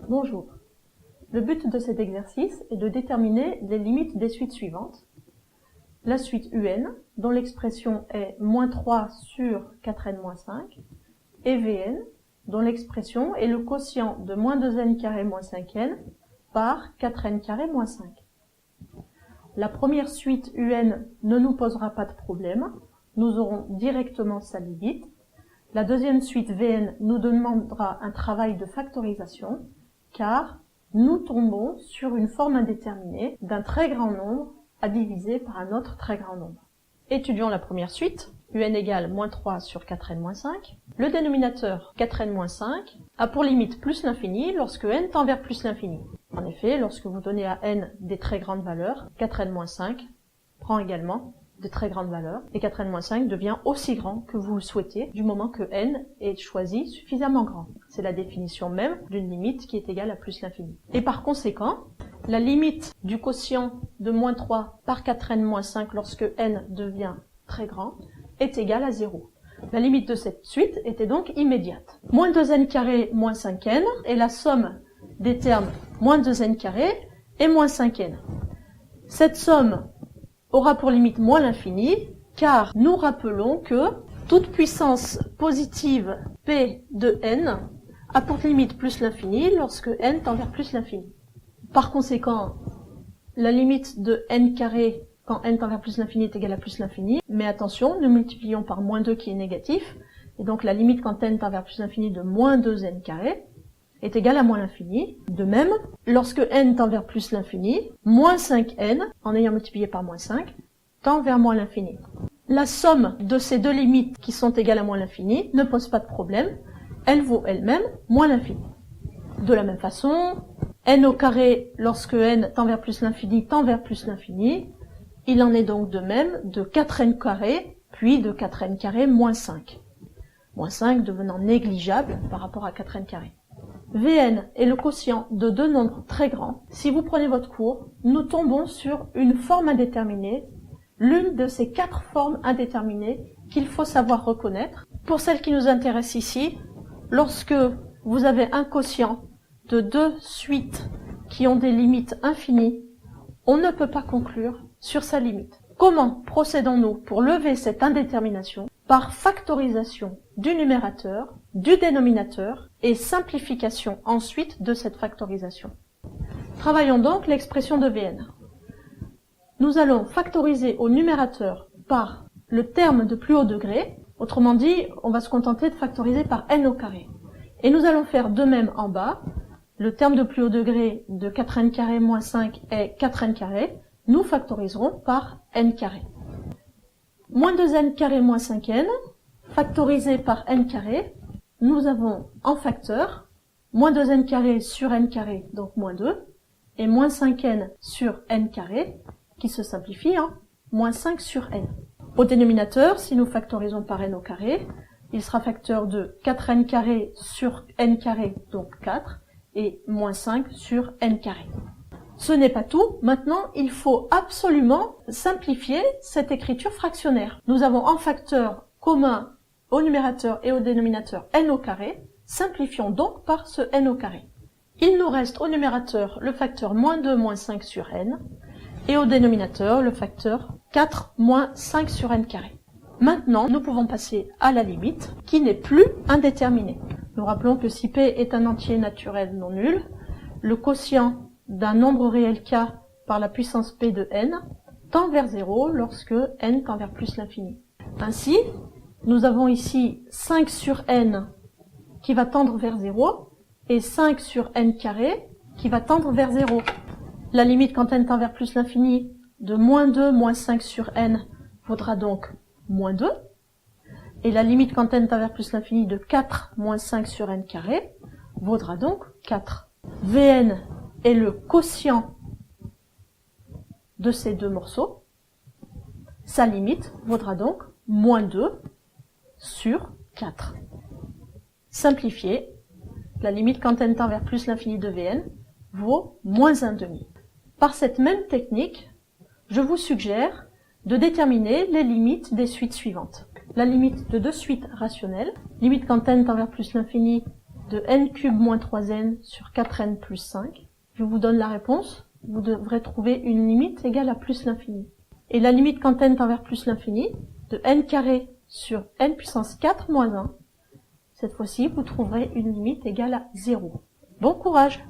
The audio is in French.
Bonjour. Le but de cet exercice est de déterminer les limites des suites suivantes. La suite UN, dont l'expression est -3 sur 4n-5, et Vn, dont l'expression est le quotient de -2n² - 5n par 4n² - 5. La première suite UN ne nous posera pas de problème, nous aurons directement sa limite. La deuxième suite Vn nous demandera un travail de factorisation, car nous tombons sur une forme indéterminée d'un très grand nombre à diviser par un autre très grand nombre. Étudions la première suite, UN égale -3 sur 4n - 5. Le dénominateur 4n - 5 a pour limite plus l'infini lorsque n tend vers plus l'infini. En effet, lorsque vous donnez à n des très grandes valeurs, 4n - 5 prend également de très grandes valeurs, et 4n - 5 devient aussi grand que vous le souhaitez du moment que n est choisi suffisamment grand. C'est la définition même d'une limite qui est égale à plus l'infini. Et par conséquent, la limite du quotient de -3 par 4n - 5 lorsque n devient très grand est égale à 0. La limite de cette suite était donc immédiate. -2n² - 5n est la somme des termes -2n² et -5n. Cette somme aura pour limite moins l'infini, car nous rappelons que toute puissance positive p de n a pour limite plus l'infini lorsque n tend vers plus l'infini. Par conséquent, la limite de n² quand n tend vers plus l'infini est égale à plus l'infini, mais attention, nous multiplions par -2 qui est négatif, et donc la limite quand n tend vers plus l'infini de -2n² est égale à moins l'infini. De même, lorsque n tend vers plus l'infini, -5n, en ayant multiplié par -5, tend vers moins l'infini. La somme de ces deux limites qui sont égales à moins l'infini ne pose pas de problème, elle vaut elle-même moins l'infini. De la même façon, n au carré, lorsque n tend vers plus l'infini, tend vers plus l'infini, il en est donc de même de 4n², puis de 4n² - 5. -5 devenant négligeable par rapport à 4n². Vn est le quotient de deux nombres très grands. Si vous prenez votre cours, nous tombons sur une forme indéterminée, l'une de ces 4 formes indéterminées qu'il faut savoir reconnaître. Pour celle qui nous intéresse ici, lorsque vous avez un quotient de deux suites qui ont des limites infinies, on ne peut pas conclure sur sa limite. Comment procédons-nous pour lever cette indétermination? Par factorisation du numérateur, du dénominateur et simplification ensuite de cette factorisation. Travaillons donc l'expression de Vn. Nous allons factoriser au numérateur par le terme de plus haut degré, autrement dit, on va se contenter de factoriser par n au carré. Et nous allons faire de même en bas, le terme de plus haut degré de 4n² - 5 est 4n², nous factoriserons par n². -2n² - 5n, factorisé par n², nous avons en facteur -2n² sur n², donc -2, et -5n sur n², qui se simplifie en -5 sur n. Au dénominateur, si nous factorisons par n au carré, il sera facteur de 4n² sur n², donc 4, et -5 sur n². Ce n'est pas tout, maintenant il faut absolument simplifier cette écriture fractionnaire. Nous avons en facteur commun au numérateur et au dénominateur n au carré, simplifions donc par ce n au carré. Il nous reste au numérateur le facteur -2 - 5 sur n, et au dénominateur le facteur 4 - 5 sur n². Maintenant, nous pouvons passer à la limite, qui n'est plus indéterminée. Nous rappelons que si p est un entier naturel non nul, le quotient d'un nombre réel k par la puissance p de n tend vers 0 lorsque n tend vers plus l'infini. Ainsi, nous avons ici 5 sur n qui va tendre vers 0 et 5 sur n² qui va tendre vers 0. La limite quand n tend vers plus l'infini de -2 - 5 sur n vaudra donc -2. Et la limite quand n tend vers plus l'infini de 4 - 5 sur n² vaudra donc 4. Vn est le quotient de ces deux morceaux. Sa limite vaudra donc -2 sur 4. Simplifié, la limite quand n tend vers plus l'infini de Vn vaut -1/2. Par cette même technique, je vous suggère de déterminer les limites des suites suivantes. La limite de deux suites rationnelles, limite quand n tend vers plus l'infini de n cube moins 3n sur 4n plus 5. Je vous donne la réponse. Vous devrez trouver une limite égale à plus l'infini. Et la limite quand n tend vers plus l'infini de n carré sur n puissance 4 moins 1. Cette fois-ci, vous trouverez une limite égale à 0. Bon courage!